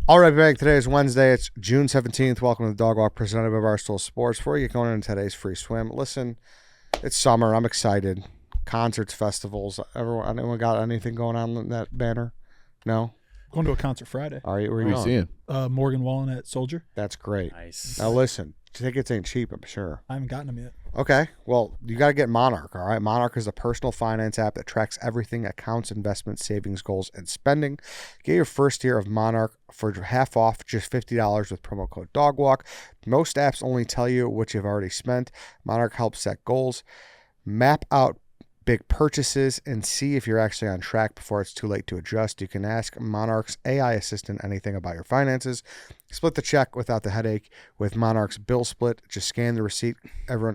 All right, back. Today is Wednesday. It's June 17th. Welcome to the Dog Walk presented by Barstool Sports. Before you get going into today's free swim, listen, it's summer. I'm excited. Concerts, festivals. Anyone got anything going on in that banner? No? Going to a concert Friday. All right, where are Who you are you going? seeing? Morgan Wallen at Soldier. That's great. Nice. Now listen, tickets ain't cheap, I'm sure. I haven't gotten them yet. Okay, well, you got to get Monarch, all right? Monarch is a personal finance app that tracks everything: accounts, investments, savings, goals, and spending. Get your first year of Monarch for half off, just $50 with promo code DOGWALK. Most apps only tell you what you've already spent. Monarch helps set goals, map out big purchases, and see if you're actually on track before it's too late to adjust. You can ask Monarch's AI assistant anything about your finances. Split the check without the headache with Monarch's bill split. Just scan the receipt.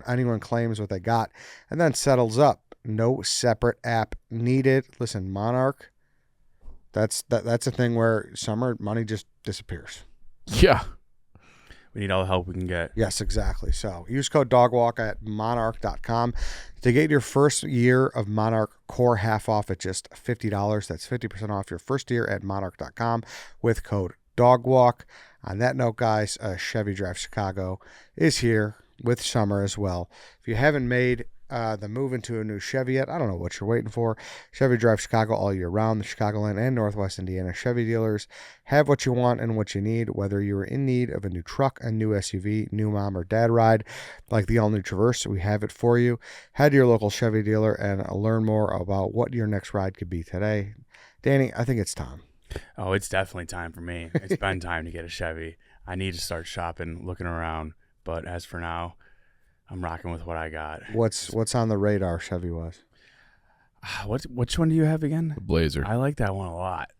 Anyone claims what they got, and then settles up. No separate app needed. Listen, Monarch, that's a thing where summer money just disappears. Yeah. We need all the help we can get. Yes, exactly. So use code DOGWALK at monarch.com to get your first year of Monarch Core half off at just $50. That's 50% off your first year at monarch.com with code DOGWALK. On that note, guys, Chevy Drive Chicago is here with summer as well. If you haven't made the move into a new Chevy yet, I don't know what you're waiting for. Chevy Drive Chicago all year round. The Chicagoland and Northwest Indiana Chevy Dealers have what you want and what you need, whether you're in need of a new truck, a new SUV, new mom or dad ride, like the all-new Traverse. We have it for you. Head to your local Chevy dealer and learn more about what your next ride could be today. Danny, I think it's time. Oh, it's definitely time for me. It's been time to get a Chevy. I need to start shopping, looking around. But as for now, I'm rocking with what I got. What's on the radar Chevy-wise? Which one do you have again? The Blazer. I like that one a lot.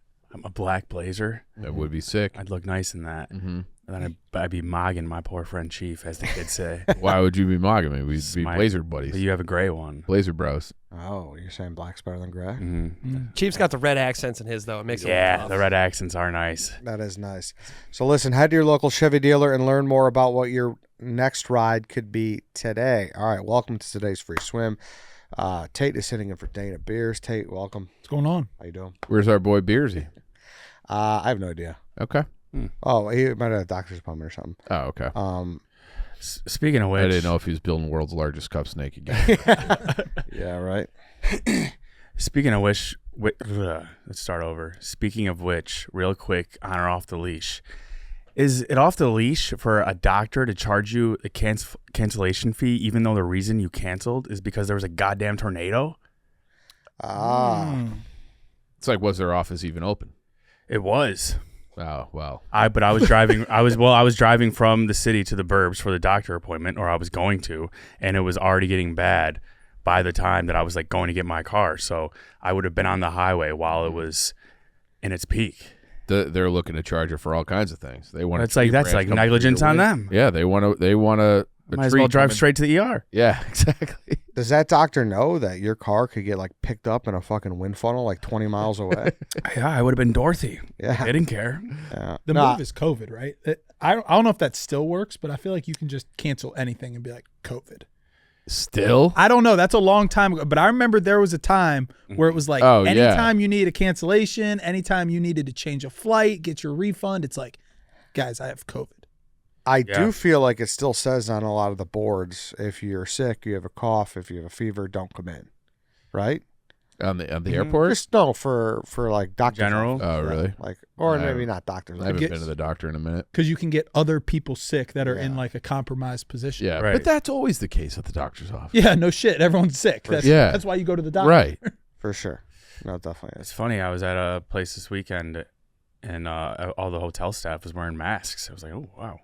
A black Blazer. That would be sick. I'd look nice in that. Mm-hmm. And then I'd be mogging my poor friend Chief, as the kids say. Why would you be mogging me? We'd be Blazer But buddies. you have a gray one. Blazer bros. Oh, you're saying black's better than gray? Mm-hmm. Chief's got the red accents in his, though. It makes it Yeah, tough. the red accents are nice. That is nice. So listen, head to your local Chevy dealer and learn more about what your next ride could be today. All right, welcome to today's free swim. Tate is sitting in for Dana Beers. Tate, welcome. What's going on? How you doing? Where's our boy Beersy? I have no idea. Okay. Oh, he might have a doctor's appointment or something. Oh, okay. Speaking of which, I didn't know if he was building the world's largest cup snake again. Yeah, right. Speaking of which, let's start over. Speaking of which, real quick, on or off the leash. Is it off the leash for a doctor to charge you a cancellation fee even though the reason you canceled is because there was a goddamn tornado? It's like, was their office even open? It was. Oh, wow. But I was driving. I was driving from the city to the burbs for the doctor appointment, or I was going to, and it was already getting bad by the time that I was like going to get my car. So I would have been on the highway while it was in its peak. They're looking to charge her for all kinds of things. They want. That's like negligence on them. Yeah, they want to. Might as well drive straight to the ER. Yeah, exactly. Does that doctor know that your car could get like picked up in a fucking wind funnel like 20 miles away? Yeah, I would have been Dorothy. Yeah. I didn't care. Yeah. The move is COVID, right? I don't know if that still works, but I feel like you can just cancel anything and be like, COVID. Still? I don't know. That's a long time ago. But I remember there was a time where it was like, anytime you need a cancellation, anytime you needed to change a flight, get your refund, it's like, guys, I have COVID. I do feel like it still says on a lot of the boards, if you're sick, you have a cough, if you have a fever, don't come in. Right? On the airport? Just no, for like doctors. General? Oh, really? Like, or maybe not doctors. I haven't been to the doctor in a minute. Because you can get other people sick that are in like a compromised position. Yeah, Right. but that's always the case at the doctor's office. Yeah, no shit. Everyone's sick. That's why you go to the doctor. Right. For sure. No, definitely It's is. funny. I was at a place this weekend, and all the hotel staff was wearing masks. I was like, oh, wow.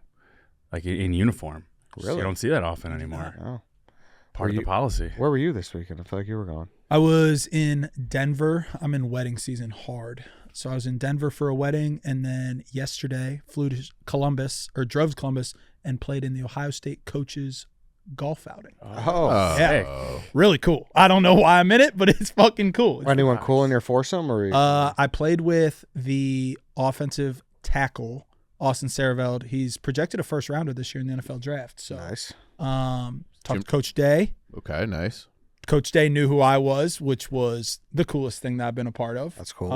Like in uniform. Really? You don't see that often anymore. Oh. Part of the policy. Where were you this weekend? I feel like you were gone. I was in Denver. I'm in wedding season hard. So I was in Denver for a wedding, and then yesterday flew to drove to Columbus and played in the Ohio State coaches golf outing. Oh. Yeah. Really cool. I don't know why I'm in it, but it's fucking cool. It's Anyone cool in your foursome? Or I played with the offensive tackle, Austin Saraveld. He's projected a first rounder this year in the NFL draft. So nice. Talked to Coach Day. Okay, nice. Coach Day knew who I was, which was the coolest thing that I've been a part of. That's cool.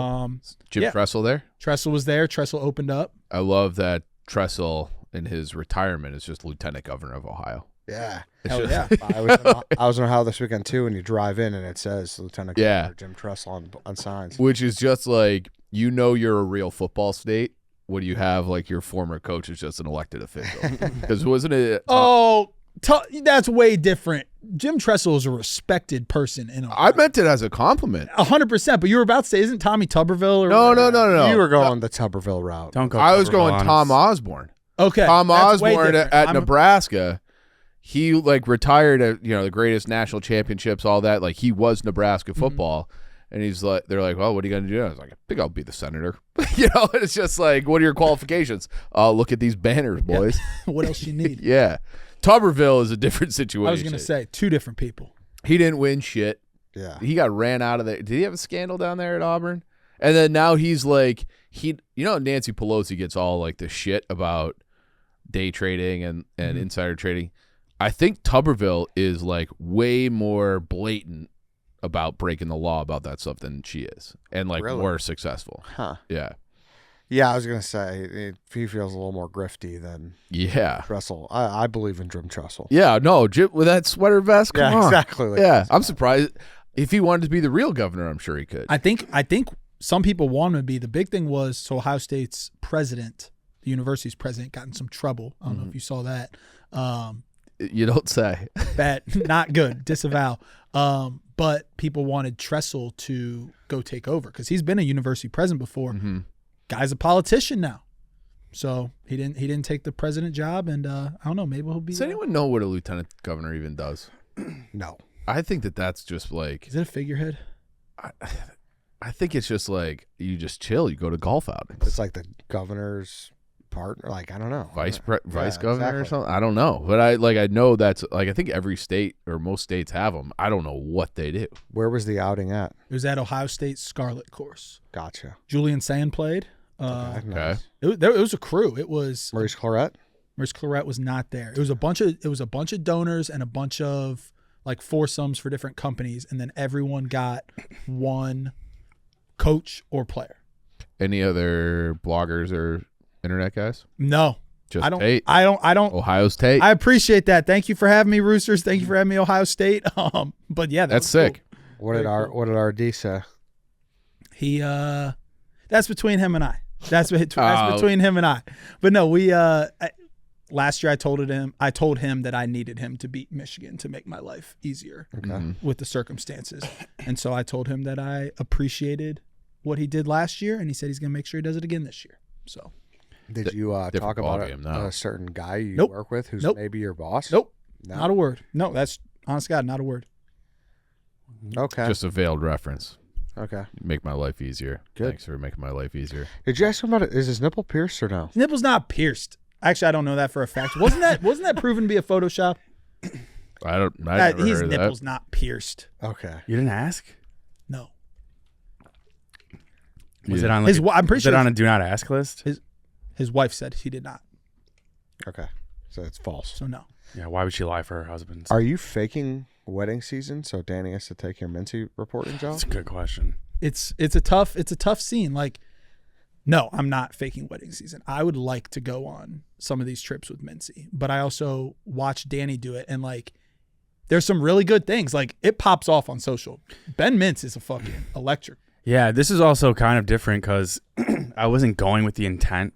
Jim yeah. Tressel there? Tressel was there. Tressel opened up. I love that Tressel in his retirement is just Lieutenant Governor of Ohio. Yeah. It's Hell just- yeah. I was in Ohio this weekend too, and you drive in and it says Lieutenant Yeah. Governor Jim Tressel on signs. Which is just like, you're a real football state when you have like your former coach is just an elected official. Because wasn't it? That's way different. Jim Tressel is a respected person in I meant it as a compliment. 100%. But you were about to say, isn't Tommy Tuberville? Or No. You were going the Tuberville route. Don't go. I was Tuberville going on Tom us. Osborne. Okay. Tom that's way Osborne different. at Nebraska. He like retired at the greatest national championships, all that. Like he was Nebraska football, and he's like, they're like, well, what are you gonna do? I was like, I think I'll be the senator. It's just like, what are your qualifications? Look at these banners, boys. What else you need? Yeah, Tuberville is a different situation. I was going to say, two different people. He didn't win shit. Yeah. He got ran out of there. Did he have a scandal down there at Auburn? And then now he's like, Nancy Pelosi gets all like the shit about day trading and insider trading. I think Tuberville is like way more blatant about breaking the law about that stuff than she is, and like Really? more successful. Huh. Yeah. Yeah, I was gonna say he feels a little more grifty than Yeah. Tressel. I believe in Jim Tressel. Yeah. No, Jim with that sweater vest. Come on. exactly. Like Yeah. this. I'm surprised. If he wanted to be the real governor, I'm sure he could. I think some people want him to be. The big thing was, so Ohio State's president, the university's president, got in some trouble. I don't know if you saw that. You don't say. Bad, not good, disavow. But people wanted Tressel to go take over because he's been a university president before. Guy's a politician now, so he didn't take the president job, and I don't know, maybe he'll be. Does anyone know what a lieutenant governor even does? No. I think that's just like, Is it a figurehead? I think it's just like you just chill. You go to golf outings. It's like the governor's partner. Like I don't know. Vice Yeah, governor or exactly. something. I don't know, but I know that's like, I think every state or most states have them. I don't know what they do. Where was the outing at? It was at Ohio State Scarlet course. Gotcha. Julian Sand played. Okay. Nice. It was a crew. It was Maurice Claret. Maurice Claret was not there. It was a bunch of donors and a bunch of like foursomes for different companies, and then everyone got one coach or player. Any other bloggers or internet guys? No, Just I don't. Tate. I don't. Ohio's Tate. I appreciate that. Thank you for having me, Roosters. Thank you for having me, Ohio State. But yeah, That's was sick. cool. What did RD say? He that's between him and I. That's Oh. between him and I. But no, last year I told him that I needed him to beat Michigan to make my life easier Okay. with the circumstances. And so I told him that I appreciated what he did last year, and he said he's going to make sure he does it again this year. So Did you different talk about ballgame now. a certain guy you Nope. work with who's Nope. maybe your boss? nope, No? not a word. No, that's honest to God, not a word. Okay. Just a veiled reference. Okay. Make my life easier. Good. Thanks for making my life easier. Did you ask him about it? Is his nipple pierced or no? His nipple's not pierced. Actually, I don't know that for a fact. Wasn't that proven to be a Photoshop? I never His heard of nipple's that. not pierced. Okay. You didn't ask? No. Was Yeah. it on? His I'm pretty was it sure on a do not ask list? his wife said he did not. Okay. So it's false. So no. Yeah. Why would she lie for her husband? Are you faking wedding season so Danny has to take your Mintzy reporting job? That's a good question. It's a tough scene. Like, no, I'm not faking wedding season. I would like to go on some of these trips with Mintzy, but I also watch Danny do it, and like, there's some really good things. Like, it pops off on social. Ben Mintz is a fucking electric. Yeah, this is also kind of different because I wasn't going with the intent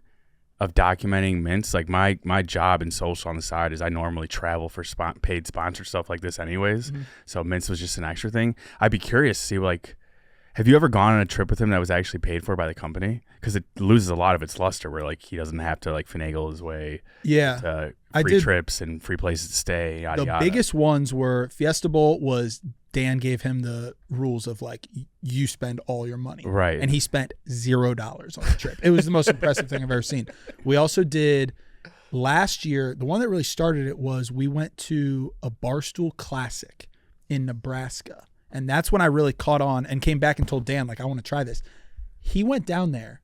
of documenting Mintz. Like my job in social on the side is I normally travel for paid sponsor stuff like this anyways. So Mintz was just an extra thing. I'd be curious to see, like, have you ever gone on a trip with him that was actually paid for by the company? Because it loses a lot of its luster where like he doesn't have to like finagle his way Yeah. to I free did- trips and free places to stay, yada The yada. biggest ones were Fiesta Bowl was Dan gave him the rules of like, you spend all your money. Right. And he spent $0 on the trip. It was the most impressive thing I've ever seen. We also did last year, the one that really started it was we went to a Barstool Classic in Nebraska. And that's when I really caught on and came back and told Dan, like, I want to try this. He went down there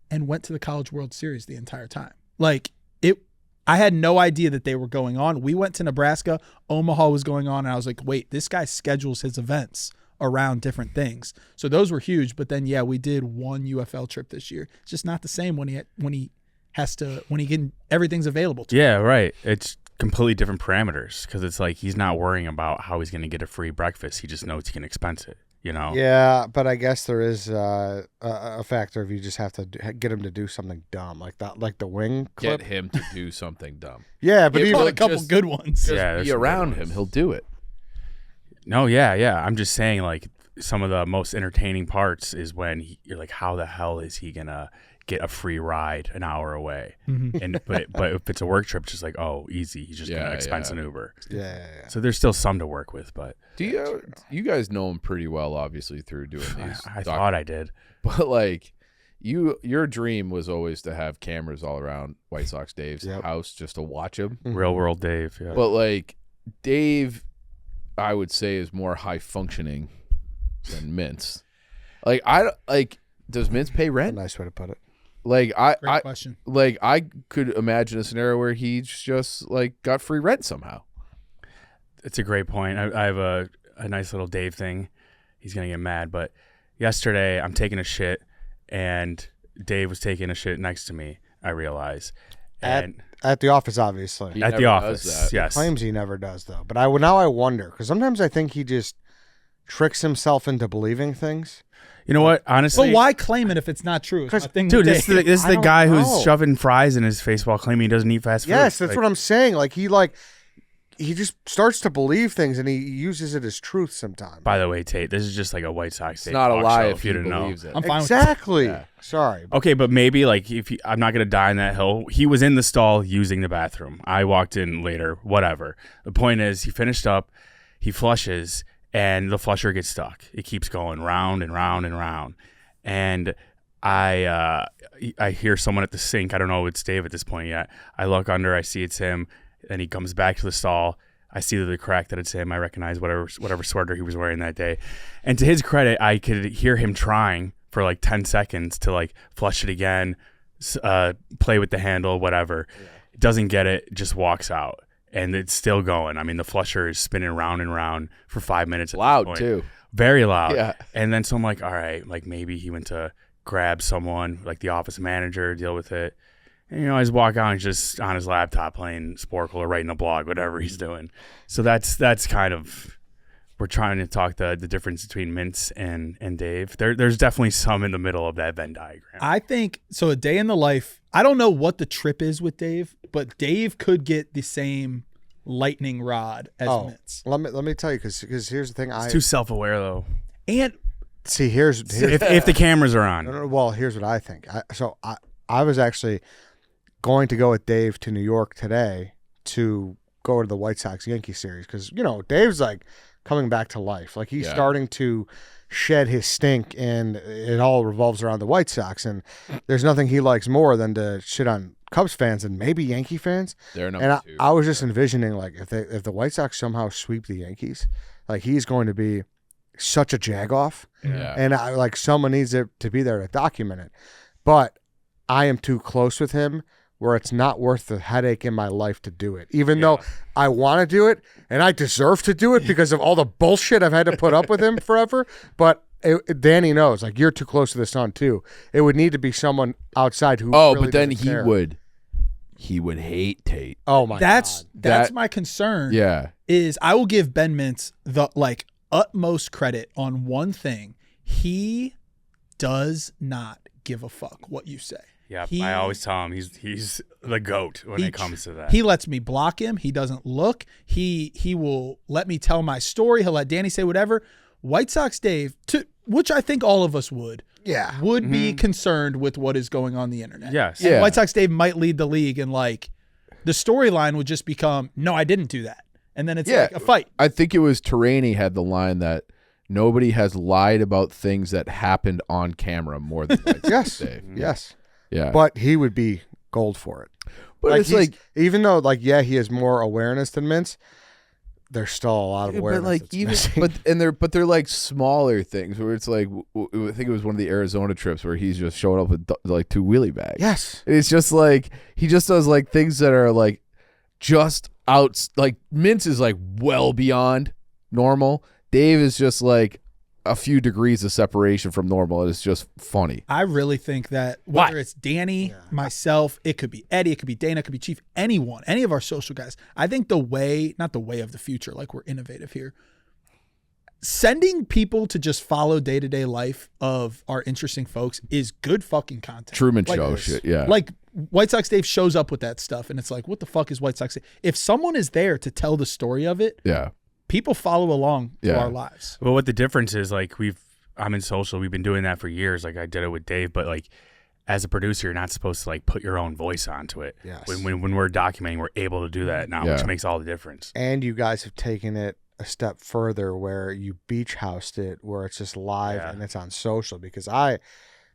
and went to the College World Series the entire time. Like, I had no idea that they were going on. We went to Nebraska. Omaha was going on. And I was like, wait, this guy schedules his events around different things. So those were huge. But then, yeah, we did one UFL trip this year. It's just not the same when he has to when everything's available to him. Yeah, right. It's completely different parameters because it's like he's not worrying about how he's going to get a free breakfast. He just knows he can expense it. Yeah, but I guess there is a factor of you just have to get him to do something dumb like that, like the wing clip. Get him to do something dumb. Yeah, but Give even Caught him a couple just- good ones. Just Yeah, there's be some good around ones. him. He'll do it. No, yeah. I'm just saying, like, some of the most entertaining parts is when you're like, how the hell is he gonna get a free ride an hour away? And but if it's a work trip, it's just like, oh, easy. He's just gonna expense an Uber. yeah. So there's still some to work with, but Do you guys know him pretty well, obviously, through doing these? I thought I did. But like, your dream was always to have cameras all around White Sox Dave's house just to watch him. Real world Dave. Yeah. But like, Dave, I would say is more high functioning than Mintz. Like does Mintz pay A rent? nice way to put it. Like Great question. I could imagine a scenario where he just like got free rent somehow. It's a great point. I have a nice little Dave thing. He's going to get mad, but yesterday I'm taking a shit and Dave was taking a shit next to me, I realize. And At the office, obviously. He at never the does office, that. yes. Claims he never does, though. But now I wonder, because sometimes I think he just tricks himself into believing things. You know what? Honestly, But why claim it if it's not true? It's my thing dude, with this Dave. is I the don't guy know. who's shoving fries in his face while claiming he doesn't eat fast food. Yes, that's what I'm saying. He just starts to believe things, and he uses it as truth sometimes. By the way, Tate, this is just like a White Sox It's Dave not a talk lie show, if you he didn't know. believes it. I'm fine Exactly. Yeah. Sorry. Okay, but maybe like I'm not gonna die on that hill. He was in the stall using the bathroom. I walked in later. Whatever. The point is, he finished up. He flushes, and the flusher gets stuck. It keeps going round and round and round. And I hear someone at the sink. I don't know if it's Dave at this point yet. I look under. I see it's him. Then he comes back to the stall. I see the crack that it's him. I recognize whatever sweater he was wearing that day. And to his credit, I could hear him trying for like 10 seconds to like flush it again, play with the handle, whatever. Doesn't get it, just walks out. And it's still going. I mean, the flusher is spinning round and round for 5 minutes. At this Loud point. too. Very loud. Yeah. And then so I'm like, all right, like maybe he went to grab someone, like the office manager, deal with it. And, I just walk out and he's just on his laptop playing Sporkle or writing a blog, whatever he's doing. So that's kind of, we're trying to talk the difference between Mintz and Dave. There's definitely some in the middle of that Venn diagram. I think so. A day in the life. I don't know what the trip is with Dave, but Dave could get the same lightning rod as Mintz. Let me tell you, because here's the thing. It's too self-aware though. And See, here's If the cameras are on. No, well, here's what I think. I was actually going to go with Dave to New York today to go to the White Sox Yankee series because Dave's like coming back to life. Like he's starting to shed his stink, and it all revolves around the White Sox. And there's nothing he likes more than to shit on Cubs fans and maybe Yankee fans. They're number And two. I was just envisioning like if the White Sox somehow sweep the Yankees, like he's going to be such a jagoff. Yeah. And someone needs to be there to document it. But I am too close with him where it's not worth the headache in my life to do it. Even though I want to do it and I deserve to do it because of all the bullshit I've had to put up with him forever. But Danny knows, like, you're too close to the sun too. It would need to be someone outside who really but then doesn't he care. would hate Tate. Oh my that's God. that's That- my concern. Yeah. Is I will give Ben Mintz the utmost credit on one thing. He does not give a fuck what you say. Yeah, He- I always tell him he's the GOAT when it comes to that. He lets me block him. He doesn't look. He will let me tell my story. He'll let Danny say whatever. White Sox Dave, which I think all of us would be concerned with what is going on the internet. Yes. And Yeah. White Sox Dave might lead the league, and the storyline would just become, no, I didn't do that, and then it's like a fight. I think it was Terraini had the line that nobody has lied about things that happened on camera more than White Sox Yes. Dave. Yes. Yeah. But he would be gold for it. But it's he's- like, even though he has more awareness than Mintz, there's still a lot of awareness. but like that's even missing. but they're like smaller things where it's like I think it was one of the Arizona trips where he's just showing up with like 2 wheelie bags. Yes. And it's just like he just does like things that are like just out. Like Mintz is like well beyond normal. Dave is just like a few degrees of separation from normal. It's just funny. I really think that whether it's Danny, myself, it could be Eddie, it could be Dana, it could be Chief, anyone, any of our social guys. I think not the way of the future, like we're innovative here. Sending people to just follow day-to-day life of our interesting folks is good fucking content. Truman Show shit, yeah. Like White Sox Dave shows up with that stuff, and it's like, what the fuck is White Sox Dave? If someone is there to tell the story of it, people follow along to our lives. Well, what the difference is, like, I'm in social. We've been doing that for years. Like, I did it with Dave, but like, as a producer, you're not supposed to like put your own voice onto it. Yes. When we're documenting, we're able to do that now, which makes all the difference. And you guys have taken it a step further where you beach housed it, where it's just live and it's on social. Because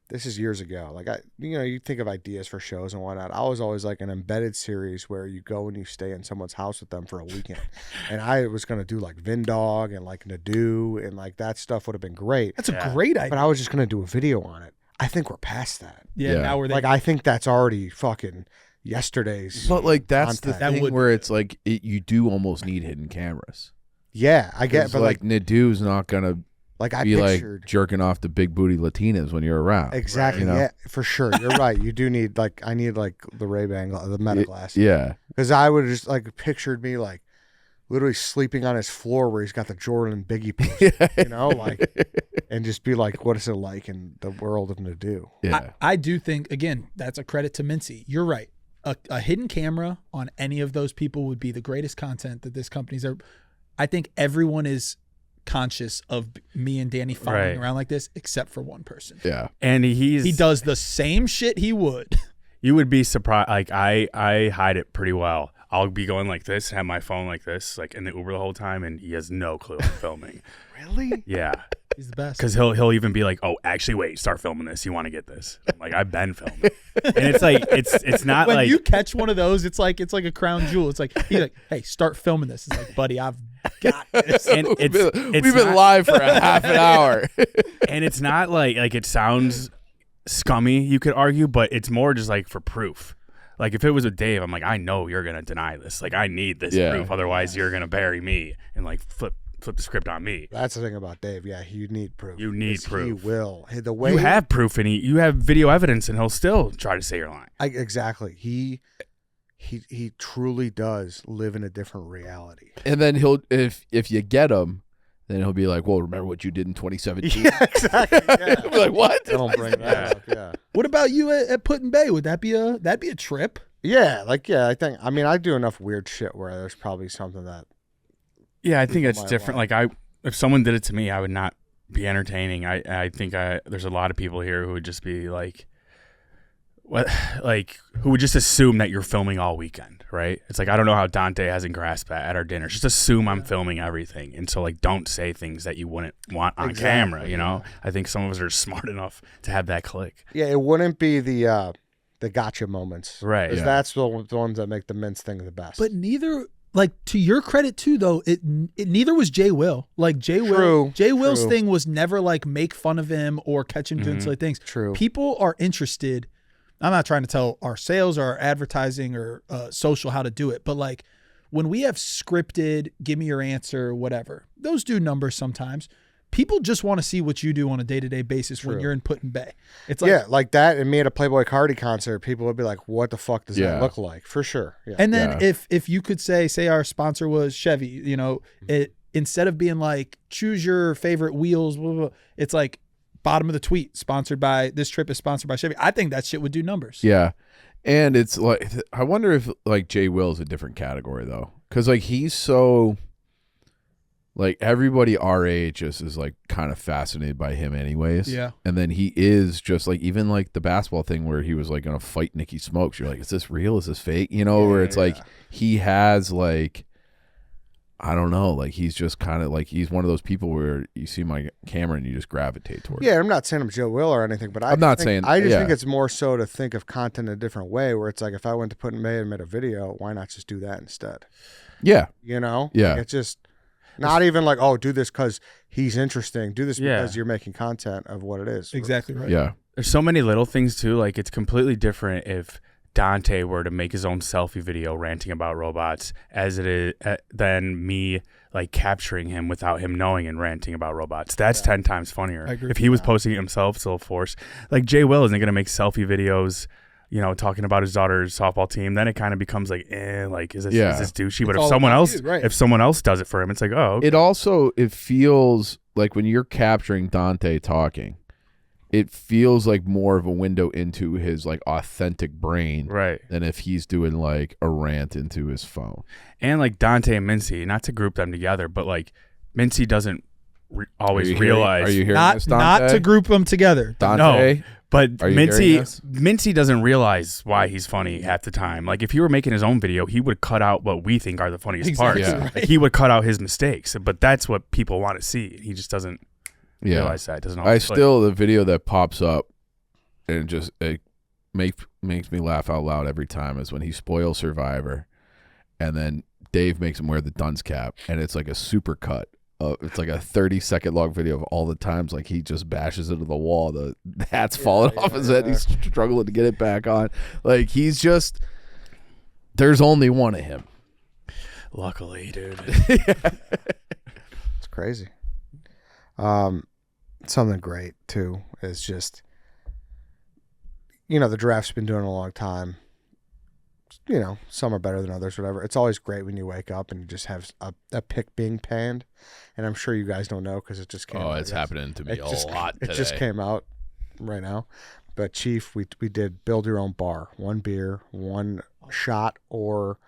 this is years ago. Like you think of ideas for shows and whatnot. I was always like an embedded series where you go and you stay in someone's house with them for a weekend. And I was going to do like Vindog and like Nadu and like that stuff would have been great. That's a great idea. But I was just going to do a video on it. I think we're past that. Yeah. Now we're there. Like, I think that's already fucking yesterday's. But like, that's content. the thing where it's like, you do almost need hidden cameras. Yeah, I get, but like Nadu's not gonna like I be pictured like jerking off to big booty Latinas when you're around. exactly. Right, Yeah, for sure. You're right. You do need I need like the Ray-Ban, the meta glasses. Yeah, because I would just like pictured me like literally sleeping on his floor where he's got the Jordan and Biggie poster, like, and just be like, what is it like in the world of Nadu? Yeah, I do think, again, that's a credit to Mintzy. You're right. A hidden camera on any of those people would be the greatest content that this company's ever. I think everyone is conscious of me and Danny following around like this, except for one person. Yeah, and he does the same shit he would. You would be surprised. Like I hide it pretty well. I'll be going like this, have my phone like this, like in the Uber the whole time, and he has no clue I'm filming. Really? Yeah. He's the best. Because he'll even be like, "Oh, actually, wait, start filming this. You want to get this?" I'm like, I've been filming, and it's like it's not when like you catch one of those, it's like a crown jewel. It's like he's like, "Hey, start filming this." It's like, buddy, I've got this. And we've been live for a half an hour, and it's not like it sounds scummy. You could argue, but it's more just like for proof. Like if it was with Dave, I'm like, I know you're gonna deny this. Like I need this proof, otherwise you're gonna bury me and like flip the script on me. That's the thing about Dave. Yeah, you need proof. You need proof. He will. The way you have proof, and you have video evidence, and he'll still try to say you're lying. Exactly. He truly does live in a different reality. and then he'll if you get him, then he'll be like, "Well, remember what you did in 2017?" Yeah, exactly. Yeah. I'll be like, "What?" Don't bring that up. Yeah. What about you at Put in Bay? Would that'd be a trip? Yeah, I do enough weird shit where there's probably something that. Yeah, I think it's might different. like. Like if someone did it to me, I would not be entertaining. I think there's a lot of people here who would just be like, what, like who would just assume that you're filming all weekend, right? It's like I don't know how Dante hasn't grasped that at our dinner. Just assume I'm filming everything, and so like don't say things that you wouldn't want on camera. You know, I think some of us are smart enough to have that click. Yeah, it wouldn't be the gotcha moments, right? Because that's the ones that make the Mintz thing the best. But neither. Like, to your credit too, though, it neither was Jay Will. Like Jay Will's thing was never like make fun of him or catch him doing silly things. True. People are interested. I'm not trying to tell our sales or our advertising or social how to do it, but like when we have scripted, give me your answer, whatever, those do numbers sometimes. People just want to see what you do on a day-to-day basis when you're in Put in Bay. It's like, like that. And me at a Playboy Cardi concert, people would be like, "What the fuck does that look like?" For sure. Yeah. And then if you could say our sponsor was Chevy, it instead of being like choose your favorite wheels, blah, blah, blah, it's like bottom of the tweet, this trip is sponsored by Chevy. I think that shit would do numbers. Yeah, and it's like I wonder if like Jay Will's a different category though, because like he's so. Like everybody our age just is like kind of fascinated by him anyways. Yeah. And then he is just like, even like the basketball thing where he was like going to fight Nikki Smokes. You're like, is this real? Is this fake? Where it's like, he has like, I don't know. Like he's just kind of like, he's one of those people where you see my camera and you just gravitate towards Yeah, I'm not saying I'm Joe Will or anything, but I just think it's more so to think of content in a different way where it's like, if I went to Put in May and made a video, why not just do that instead? Yeah. Yeah. Like, it's just. Not even like, oh, do this because he's interesting. Do this because you're making content of what it is. Exactly right. Yeah. There's so many little things too. Like it's completely different if Dante were to make his own selfie video ranting about robots as it is than me like capturing him without him knowing and ranting about robots. That's 10 times funnier. I agree If with he was that. posting it himself, still force. Like Jay Will isn't gonna make selfie videos, talking about his daughter's softball team. Then it kind of becomes like, is this douchey? But all if someone about else, you, right. if someone else does it for him, it's like, oh, okay. It feels like when you're capturing Dante talking, it feels like more of a window into his like authentic brain, right. than if he's doing like a rant into his phone. And like Dante and Mintzy, not to group them together, but like Mintzy doesn't always realize. Are you hearing Not this, Dante? not to group them together. Dante? No, but Are you hearing this? Mincy doesn't realize why he's funny half the time. Like if he were making his own video, he would cut out what we think are the funniest Exactly parts. Yeah. right. Like, he would cut out his mistakes, but that's what people want to see. He just doesn't realize that. Doesn't always the video that pops up and it makes me laugh out loud every time is when he spoils Survivor, and then Dave makes him wear the dunce cap, and it's like a super cut. It's like a 30-second long video of all the times like he just bashes into the wall. The hat's falling off his head. He's struggling to get it back on. Like there's only one of him. Luckily, dude. It's crazy. Something great too is just, the draft's been doing it a long time. Some are better than others, whatever. It's always great when you wake up and you just have a pick being panned. And I'm sure you guys don't know because it just came out. It's happening to me a lot It today. just came out right now. But Chief, we did build your own bar. 1 beer, 1 shot or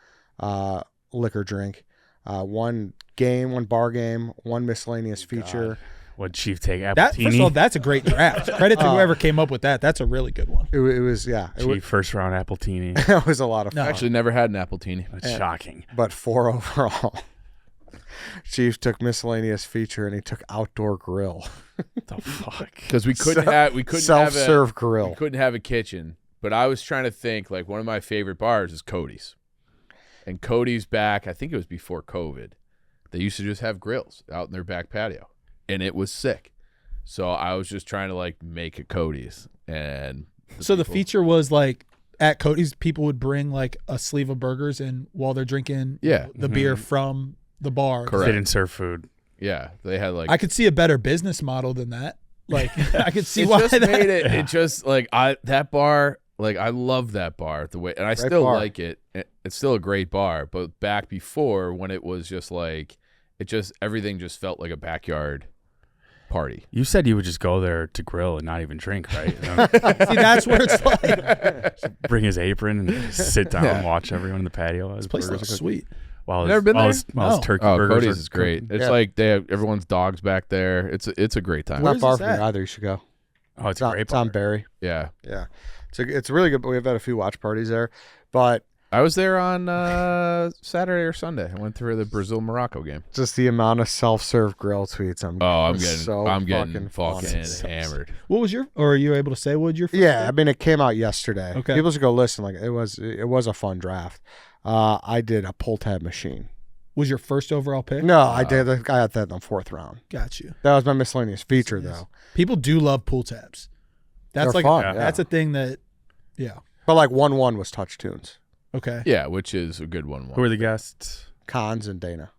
liquor drink, 1 game, 1 bar game, 1 miscellaneous feature. What Chief take First of all, Appletini? that's a great draft. Credit to whoever came up with that. That's a really good one. It was, yeah. Chief first round Appletini. It was a lot of No. fun. Actually never had an Appletini. That's shocking. But 4 overall. Chief took miscellaneous feature and he took outdoor grill. The fuck? Because we couldn't have Self-serve grill. We couldn't have a kitchen. But I was trying to think, like, one of my favorite bars is Cody's. And Cody's back, I think it was before COVID. They used to just have grills out in their back patio. And it was sick. So I was just trying to, like, make a Cody's. And The feature was like at Cody's, people would bring like a sleeve of burgers and while they're drinking the beer from the bar. Correct. They didn't serve food. Yeah, they had, like... I could see a better business model than that. Like, I could see it why just that. made it. It just, like, that bar... Like, I love that bar, the way, and I still bar. like it. It's still a great bar, but back before, when it was just like, everything just felt like a backyard party. You said you would just go there to grill and not even drink, right? See, that's where it's like. Bring his apron and sit down and watch everyone in the patio. This place looks sweet. While Never been there? his turkey Oh, burgers Cody's are is great. cooking. It's like they have everyone's dogs back there. It's a great time. Where's Not far this from at? you either. You should go. Oh, it's a great It's on bar. Barry. Yeah, Yeah. It's really good. But we've had a few watch parties there. But I was there on Saturday or Sunday. I went through the Brazil-Morocco game. just the amount of self-serve grill tweets. I'm getting fucking hammered. What was or are you able to say what was your first Yeah, pick? I mean, it came out yesterday. Okay. People should go listen. Like it was a fun draft. I did a pull tab machine. Was your first overall pick? No, I did. I got that in the 4th round. Got you. That was my miscellaneous feature, though. People do love pool tabs. That's They're like fun, yeah. that's a thing that, yeah. But like 1-1 was touch tunes. Okay. Yeah, which is a good one. Who are the guests? Cons and Dana.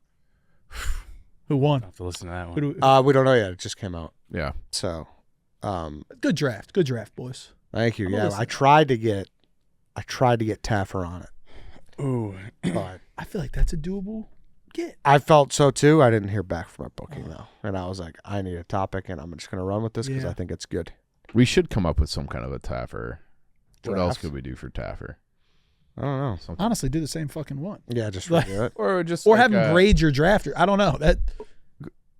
Who won? I'll have to listen to that Who one. do We don't know yet. It just came out. Yeah. So, Good draft. Good draft, boys. thank you. I'm Yeah, listening. I tried to get Taffer on it, Ooh. but I feel like that's a doable get. I felt so too. I didn't hear back from my booking though, and I was like, I need a topic, and I'm just gonna run with this because Yeah. I think it's good. We should come up with some kind of a Taffer. What else Draft? could we do for Taffer? I don't know. Something. Honestly, do the same fucking one. Yeah, just Like- redo it. Or just Or like have him grade your drafter. I don't know.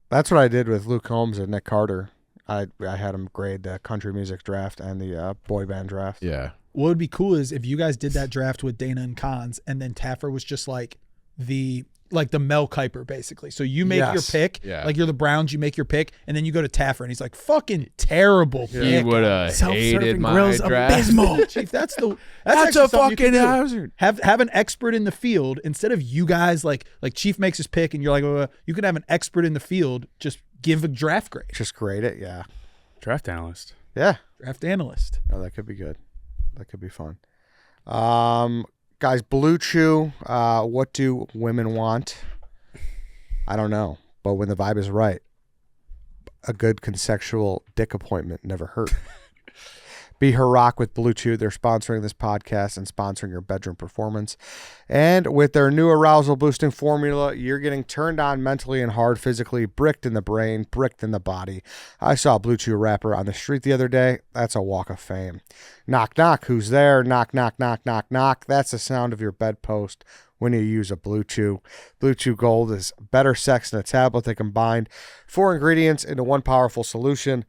That's what I did with Luke Combs and Nick Carter. I had him grade the country music draft and the boy band draft. Yeah. What would be cool is if you guys did that draft with Dana and Cons, and then Taffer was just like the Mel Kiper, basically. So you make your Yes. pick, Yeah. like you're the Browns, you make your pick, and then you go to Taffer, and he's like, fucking terrible He pick. would have hated Self-serving my grills draft. abysmal. Chief, that's That's actually a something you fucking can do. hazard. Have an expert in the field instead of you guys like Chief makes his pick and you're like, you can have an expert in the field just give a draft grade. Just grade it. Yeah. Draft analyst. Yeah. Draft analyst. Oh, that could be good. That could be fun. Guys, Blue Chew. What do women want? I don't know, but when the vibe is right, a good consensual dick appointment never hurt. Be her rock with Blue Chew. They're sponsoring this podcast and sponsoring your bedroom performance. And with their new arousal boosting formula, you're getting turned on mentally and hard physically, bricked in the brain, bricked in the body. I saw a Blue Chew rapper on the street the other day. That's a walk of fame. Knock, knock. Who's there? Knock, knock, knock, knock, knock. That's the sound of your bedpost when you use a Blue Chew. Blue Chew Gold is better sex than a tablet. They combined 4 ingredients into one powerful solution.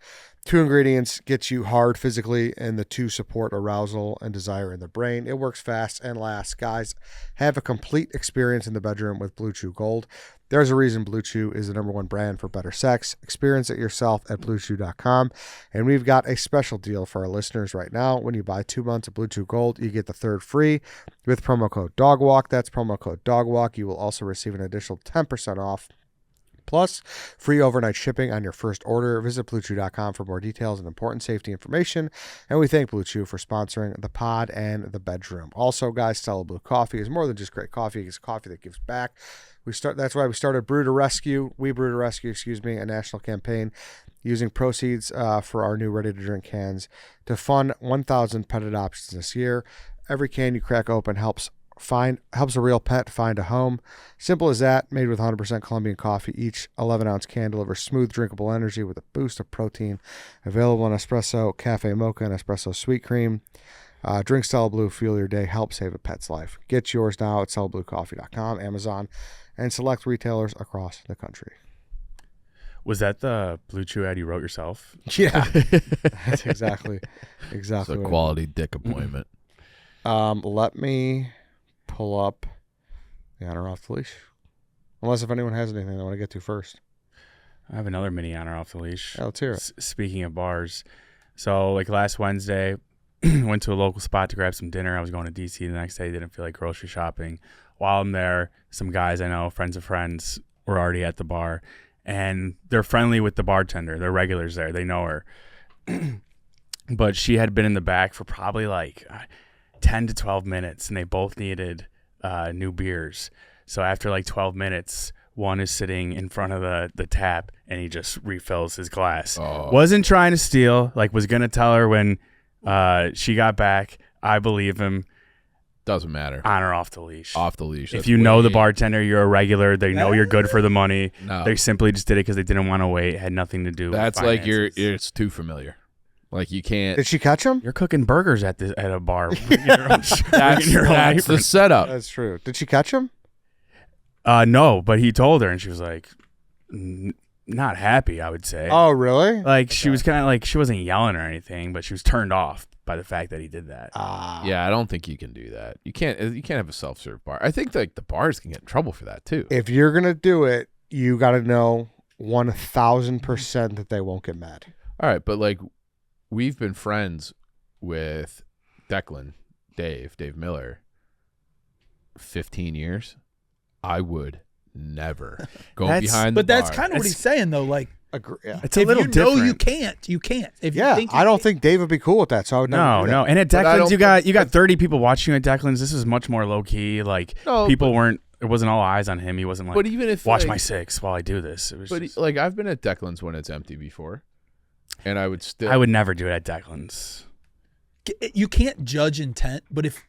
2 ingredients get you hard physically, and the 2 support arousal and desire in the brain. It works fast and lasts. Guys, have a complete experience in the bedroom with Blue Chew Gold. There's a reason Blue Chew is the #1 brand for better sex. Experience it yourself at BlueChew.com. And we've got a special deal for our listeners right now. When you buy 2 months of Blue Chew Gold, you get the 3rd free with promo code DOGWALK. That's promo code DOGWALK. You will also receive an additional 10% off. Plus, free overnight shipping on your first order. Visit BlueChew.com for more details and important safety information. And we thank Blue Chew for sponsoring the pod and the bedroom. Also, guys, Stella Blue Coffee is more than just great coffee. It's coffee that gives back. That's why we started We Brew to Rescue, a national campaign using proceeds for our new ready-to-drink cans to fund 1,000 pet adoptions this year. Every can you crack open helps a real pet find a home. Simple as that. Made with 100% Colombian coffee. Each 11-ounce can delivers smooth, drinkable energy with a boost of protein. Available in espresso, cafe mocha, and espresso sweet cream. Drink Stella Blue, fuel your day, help save a pet's life. Get yours now at StellaBlueCoffee.com, Amazon, and select retailers across the country. Was that the Blue Chew ad you wrote yourself? Yeah, that's exactly. It's a quality dick appointment. Let me pull up the honor off the leash. Unless if anyone has anything they want to get to first. I have another mini honor off the leash. Yeah, let's hear it. Speaking of bars. So like last Wednesday, went to a local spot to grab some dinner. I was going to DC the next day. Didn't feel like grocery shopping. While I'm there, some guys I know, friends of friends, were already at the bar. And they're friendly with the bartender. They're regulars there. They know her. But she had been in the back for probably like 10 to 12 minutes, and they both needed new beers. So after like 12 minutes, one is sitting in front of the tap, and he just refills his glass. Oh. Wasn't trying to steal, like was going to tell her when she got back. I believe him. Doesn't matter. On or off the leash. Off the leash. If you know the bartender, you're a regular. They know you're good for the money. No. They simply just did it because they didn't want to wait. It had nothing to do That's with like finances. it's too familiar. Like you can't. Did she catch him? You're cooking burgers at a bar. That's the setup. That's true. Did she catch him? No, but he told her, and she was like, not happy, I would say. Oh, really? Like, she was kind of like, she wasn't yelling or anything, but she was turned off by the fact that he did that. Yeah, I don't think you can do that. You can't have a self-serve bar. I think like the bars can get in trouble for that too. If you're going to do it, you got to know 1,000% that they won't get mad. All right, but like we've been friends with Declan, Dave Miller, 15 years. I would never go behind the bar. But that's bar. kind of what he's saying, though. Like, Yeah. It's a little different. You can't. You can't. If you Yeah, think I don't think Dave would be cool with that. So I would never do that. No. And at But I Declan's, don't you got 30 people watching you at Declan's. This is much more low key. Like, No, people weren't. It wasn't all eyes on him. He wasn't like, But even if watch like, my six while I do this. It was. But Just, like I've been at Declan's when it's empty before, and I would still. I would never do it at Declan's. you can't judge intent, but if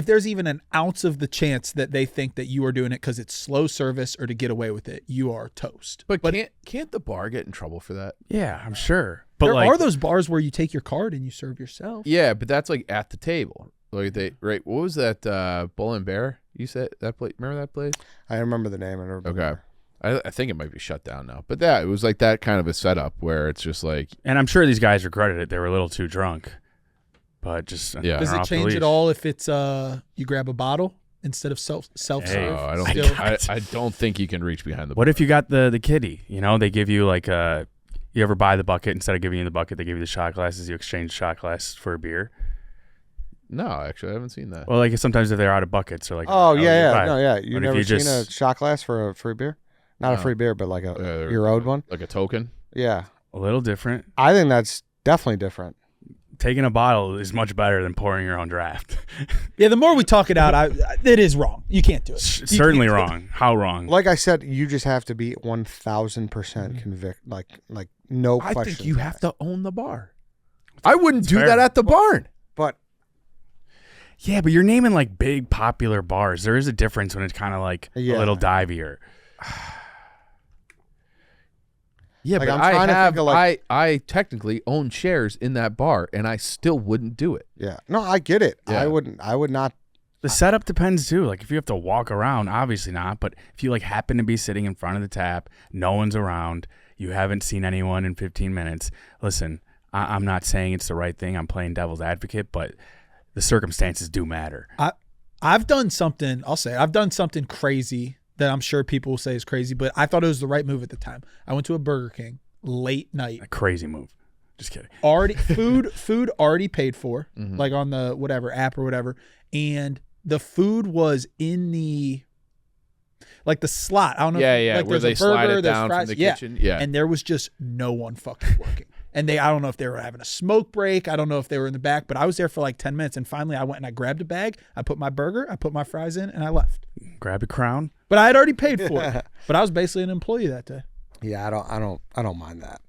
there's even an ounce of the chance that they think that you are doing it because it's slow service or to get away with it, you are toast. But can't the bar get in trouble for that? Yeah, I'm sure. But there like, are those bars where you take your card and you serve yourself. Yeah, but that's like at the table. Like right. What was that? Bull and Bear? You said that place? Remember that place? I remember the name. I never been there. I think it might be shut down now. But it was like that kind of a setup where it's just like. And I'm sure these guys regretted it. They were a little too drunk. But just Yeah. Does it change at all if it's you grab a bottle instead of self-serve? Hey, No, I don't. Still- I don't think you can reach behind the bar. What if you got the kiddie? You know, they give you like you ever buy the bucket instead of giving you the bucket, they give you the shot glasses. You exchange shot glass for a beer. No, actually, I haven't seen that. Well, like sometimes if they're out of buckets, they're like, Oh, you yeah. buy it. No, yeah. You But if never you seen just- a shot glass for a free beer? Not a No. free beer, but like your owed one? Like a token. Yeah. A little different. I think that's definitely different. taking a bottle is much better than pouring your own draft. Yeah, the more we talk it out, it is wrong. You can't do it. You Certainly can't do it. wrong. How wrong? Like I said, you just have to be 1,000% convict. Like no I question. think you have to own the bar. I wouldn't do fair. that at the barn. But Yeah, but you're naming like big popular bars. There is a difference when it's kind of like Yeah. a little divier. Yeah, Like, but I'm I trying to have think of, like- I technically own shares in that bar, and I still wouldn't do it. yeah, no, I get it. Yeah. I would not. The setup depends too. Like if you have to walk around, obviously not. But if you like happen to be sitting in front of the tap, no one's around, you haven't seen anyone in 15 minutes. Listen, I'm not saying it's the right thing. I'm playing devil's advocate, but the circumstances do matter. I've done something, I'll say, I've done something crazy that I'm sure people will say is crazy, but I thought it was the right move at the time. I went to a Burger King late night. A crazy move. Just kidding. Already food already paid for, like on the whatever app or whatever. And the food was in the slot. I don't know. Yeah, like where there's they a slide burger, it there's down fries. from the kitchen. Yeah. And there was just no one fucking working. And I don't know if they were having a smoke break. I don't know if they were in the back, but I was there for like 10 minutes. And finally I went and I grabbed a bag. I put my burger, I put my fries in, and I left. Grab a crown. But I had already paid for it. But I was basically an employee that day. Yeah, I don't mind that.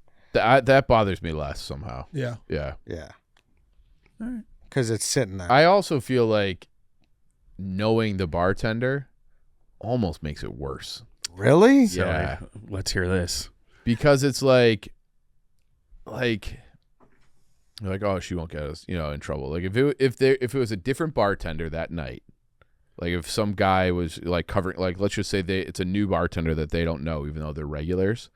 That bothers me less somehow. Yeah. Yeah. Yeah, All right. because it's sitting there. I also feel like knowing the bartender almost makes it worse. Really? So Yeah. let's hear this. Because it's like you're like, oh, she won't get us, in trouble. Like if it was a different bartender that night, like if some guy was like covering, like let's just say it's a new bartender that they don't know, even though they're regulars,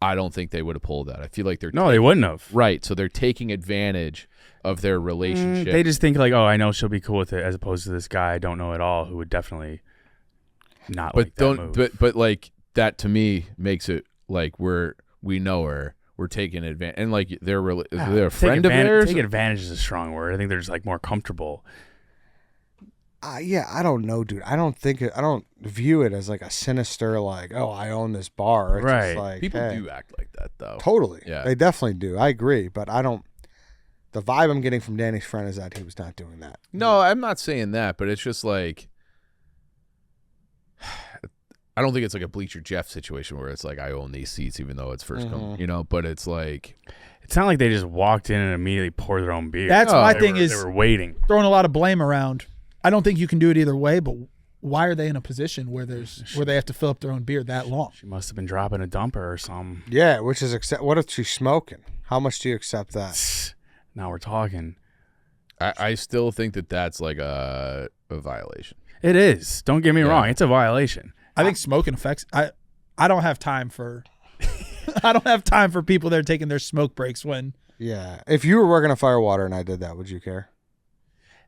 I don't think they would have pulled that. I feel like No, they wouldn't have. right. So they're taking advantage of their relationship. They just think like, oh, I know she'll be cool with it, as opposed to this guy I don't know at all who would definitely not but like that move. but like that to me makes it like we know her. We're taking advantage, and like they're a friend of theirs. Take advantage is a strong word. I think they're just like more comfortable. Yeah, I don't know, dude. I don't view it as like a sinister, like, oh, I own this bar. It's Right. just like, People hey. do act like that though. Totally. Yeah. They definitely do. I agree, but I don't. The vibe I'm getting from Danny's friend is that he was not doing that. No, I'm not saying that, but it's just like I don't think it's like a Bleacher Jeff situation where it's like I own these seats even though it's first come, but it's like It's not like they just walked in and immediately poured their own beer. That's No, my they thing They is were waiting. throwing a lot of blame around. I don't think you can do it either way, but why are they in a position where they have to fill up their own beer that long? She must have been dropping a dumper or something. Yeah, which is what if she's smoking? How much do you accept that? Now we're talking. I still think that that's like a violation. It is. Don't get me Yeah. wrong. It's a violation. I think smoking affects. I don't have time for. I don't have time for people that are taking their smoke breaks when. Yeah, if you were working at Firewater and I did that, would you care?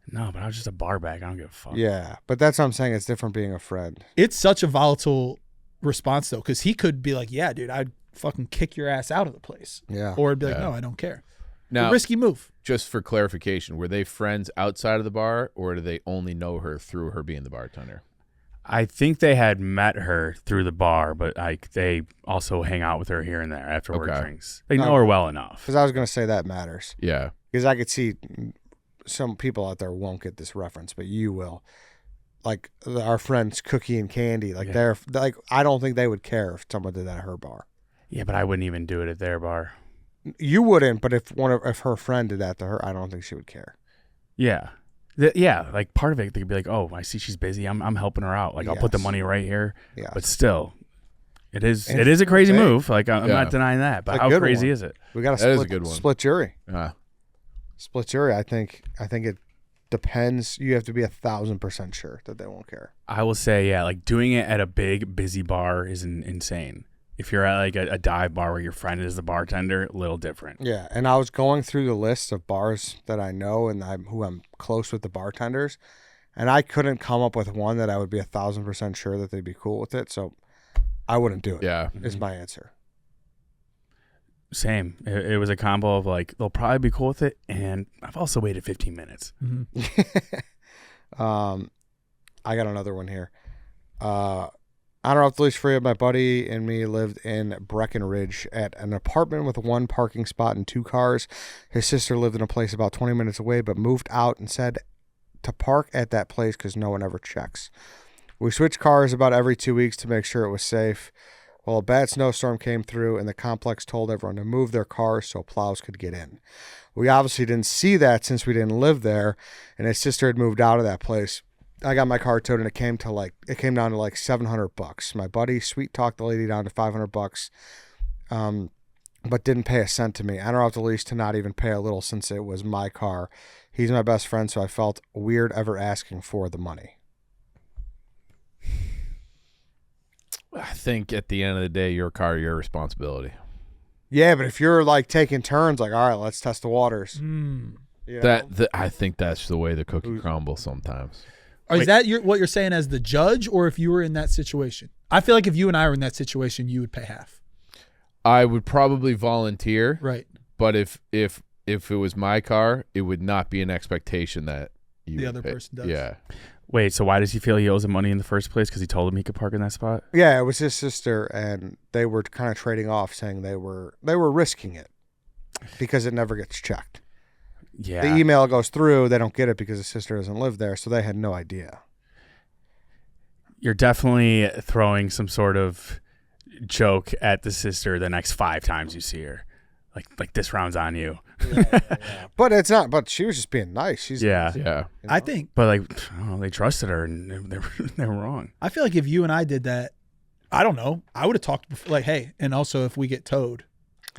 No, but I was just a bar back. I don't give a fuck. Yeah, but that's what I'm saying. It's different being a friend. It's such a volatile response though, because he could be like, "Yeah, dude, I'd fucking kick your ass out of the place," Yeah. or it'd be like, Yeah. "No, I don't care." Now, A risky move. just for clarification, were they friends outside of the bar, or do they only know her through her being the bartender? I think they had met her through the bar, but like they also hang out with her here and there after work Okay. drinks. They know her well enough. Because I was going to say that matters. Yeah. Because I could see some people out there won't get this reference, but you will. Like our friends Cookie and Candy, like Yeah. they're like, I don't think they would care if someone did that at her bar. Yeah, but I wouldn't even do it at their bar. You wouldn't, but if her friend did that to her, I don't think she would care. Yeah. Yeah, like part of it, they could be like, "Oh, I see she's busy. I'm helping her out. Like I'll put the Yes. money right here." Yeah, But still, it is And a crazy hey, move. Like I'm yeah. not denying that. But A how good crazy one. is it? we got That is a good one. split jury. Ah. Split jury. I think it depends. You have to be 1,000% sure that they won't care. I will say, yeah, like doing it at a big busy bar is insane. If you're at like a dive bar where your friend is the bartender, a little different. Yeah, and I was going through the list of bars that I know and who I'm close with the bartenders, and I couldn't come up with one that I would be 1,000% sure that they'd be cool with it. So I wouldn't do it. Yeah. Is my answer. Same. It was a combo of like they'll probably be cool with it, and I've also waited 15 minutes. Mm-hmm. I got another one here. On or off the leash for you, my buddy and me lived in Breckenridge at an apartment with 1 parking spot and 2 cars. His sister lived in a place about 20 minutes away, but moved out and said to park at that place because no one ever checks. We switched cars about every 2 weeks to make sure it was safe. Well, a bad snowstorm came through, and the complex told everyone to move their cars so plows could get in. We obviously didn't see that since we didn't live there, and his sister had moved out of that place. I got my car towed, and it came down to like $700. My buddy sweet talked the lady down to $500, but didn't pay a cent to me. I don't have the lease to not even pay a little since it was my car. He's my best friend, so I felt weird ever asking for the money. I think at the end of the day, your car, your responsibility. Yeah, but if you're like taking turns, like, all right, let's test the waters. You know? I think that's the way the cookie crumbles sometimes. Is that what you're saying as the judge, or if you were in that situation? I feel like if you and I were in that situation, you would pay half. I would probably volunteer. Right. But if it was my car, it would not be an expectation that you The would other pay. person does. Yeah. Wait, so why does he feel he owes him money in the first place? Because he told him he could park in that spot? Yeah, it was his sister, and they were kind of trading off, saying they were risking it because it never gets checked. Yeah. The email goes through, they don't get it because his sister doesn't live there, so they had no idea. You're definitely throwing some sort of joke at the sister the next 5 times you see her. Like this round's on you. Yeah. But it's not. But she was just being nice. She's Yeah. Yeah. you know? I think. But I don't know, they trusted her and they were wrong. I feel like if you and I did that, I don't know. I would have talked before, like, hey, and also if we get towed,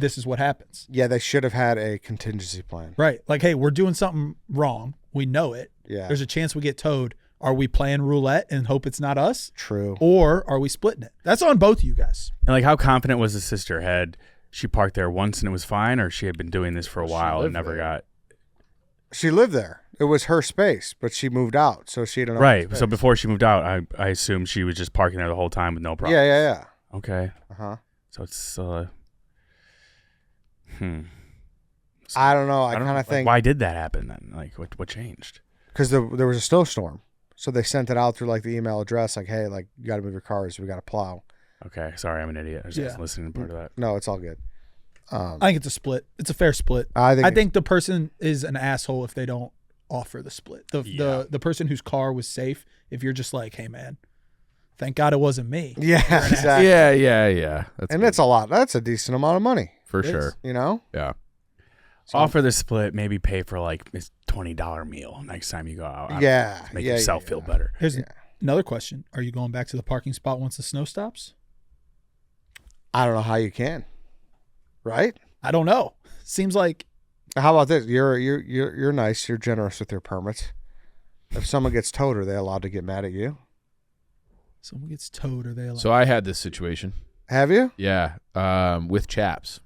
this is what happens. Yeah, they should have had a contingency plan. Right. Like, hey, we're doing something wrong. We know it. Yeah, There's a chance we get towed. Are we playing roulette and hope it's not us? true. Or are we splitting it? That's on both of you guys. And like, how confident was the sister? Had she parked there once and it was fine, or she had been doing this for a while and never got? She lived there. It was her space, but she moved out, so she didn't. Right. So before she moved out, I assumed she was just parking there the whole time with no problem. Yeah. Okay. Uh-huh. So it's I don't know. I don't kind know, of think why did that happen then? Like, what changed? because there was a snowstorm, so they sent it out through like the email address, like, hey, like you got to move your cars. We got to plow. Okay. Sorry, I'm an idiot. I was just listening to part of that. No, it's all good. I think it's a split. It's a fair split. I think the person is an asshole if they don't offer the split. The person whose car was safe, if you're just like, hey, man, thank God it wasn't me. Yeah, exactly. Yeah. And that's a lot. That's a decent amount of money. for It sure. is. You know? Yeah. Offer the split, maybe pay for like this $20 meal next time you go out. Yeah. Make yeah, yourself yeah. feel better. Here's another question. Are you going back to the parking spot once the snow stops? I don't know how you can. Right? I don't know. Seems like How about this? You're nice. You're generous with your permits. If someone gets towed, are they allowed to get mad at you? someone gets towed or they allowed. So I had this situation. Have you? Yeah. With Chaps.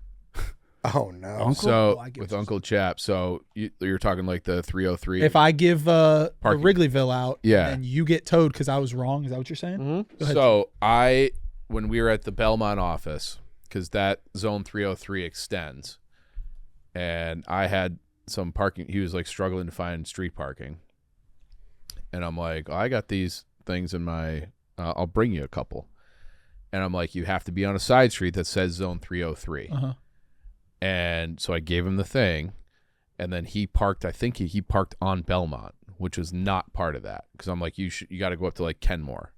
Oh no. Uncle? So Oh, I get with what Uncle Chaps. So you're talking like the 303. If I give the Parking. Wrigleyville out, Yeah. and you get towed because I was wrong, is that what you're saying? Mm-hmm. Go ahead. So when we were at the Belmont office, because that zone 303 extends, and I had some parking. He was like struggling to find street parking, and I'm like, I got these things in my. I'll bring you a couple, and I'm like, you have to be on a side street that says zone 303. Uh-huh. And so I gave him the thing, and then he parked. I think he parked on Belmont, which was not part of that, because I'm like, you got to go up to like Kenmore,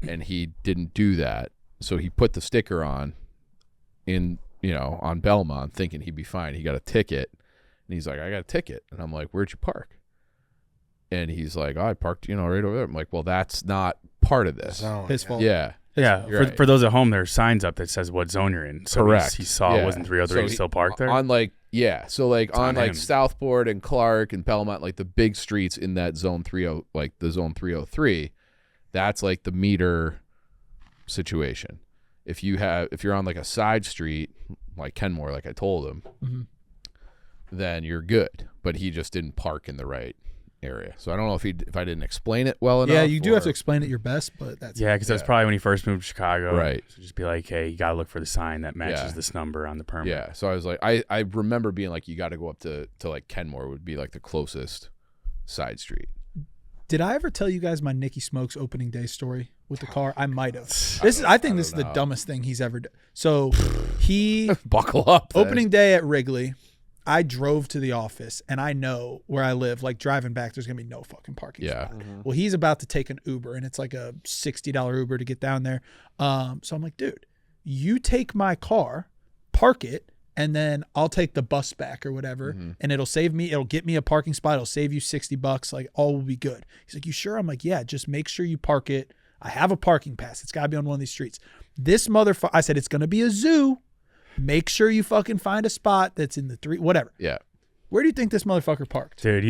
and he didn't do that. So he put the sticker on on Belmont, thinking he'd be fine. He got a ticket, and he's like, I got a ticket, and I'm like, where'd you park? And he's like, I parked right over there. I'm like, well, that's not part of this. Zone, His yeah. fault. Yeah. Yeah, You're right. for those at home, there's signs up that says what zone you're in. So Correct. He saw Yeah. it wasn't 303. So He still parked there. On like so like on on like him. Southport and Clark and Belmont, like the big streets in that zone 30, like the zone 303, that's like the meter situation. If you're on like a side street like Kenmore, like I told him, Mhm. then you're good. But he just didn't park in the right area. So I don't know if I didn't explain it well enough. Yeah, you do have or- to explain it your best, but that's Yeah, because that's Yeah. probably when he first moved to Chicago. Right. So just be like, hey, you got to look for the sign that matches Yeah. this number on the permit. Yeah. So I was like, I remember being like, you got to go up to like Kenmore would be like the closest side street. Did I ever tell you guys my Nikki Smokes opening day story with the car. I might have. I think this is the dumbest thing he's ever done. So he Buckle up. then. opening day at Wrigley, I drove to the office, and I know where I live, like driving back, there's going to be no fucking parking Yeah. spot. Well, he's about to take an Uber, and it's like a $60 Uber to get down there. So I'm like, dude, you take my car, park it, and then I'll take the bus back or whatever, and it'll get me a parking spot. It'll save you $60. Like, all will be good. He's like, you sure? I'm like, yeah, just make sure you park it. I have a parking pass. It's got to be on one of these streets. This motherfucker, I said, it's going to be a zoo. Make sure you fucking find a spot that's in the three, whatever. Yeah. Where do you think this motherfucker parked? Dude,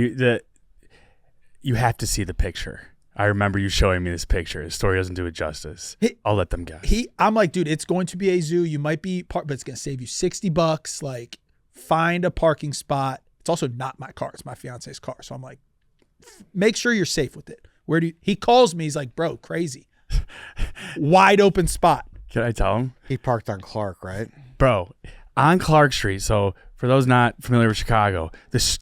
you have to see the picture. I remember you showing me this picture. The story doesn't do it justice. I'll let them guess. I'm like, dude, it's going to be a zoo. You might be parked, but it's going to save you $60. Like, find a parking spot. It's also not my car. It's my fiance's car. So I'm like, make sure you're safe with it. He calls me. He's like, bro, crazy. Wide open spot. Can I tell him? He parked on Clark, right? Bro, on Clark Street. So for those not familiar with Chicago,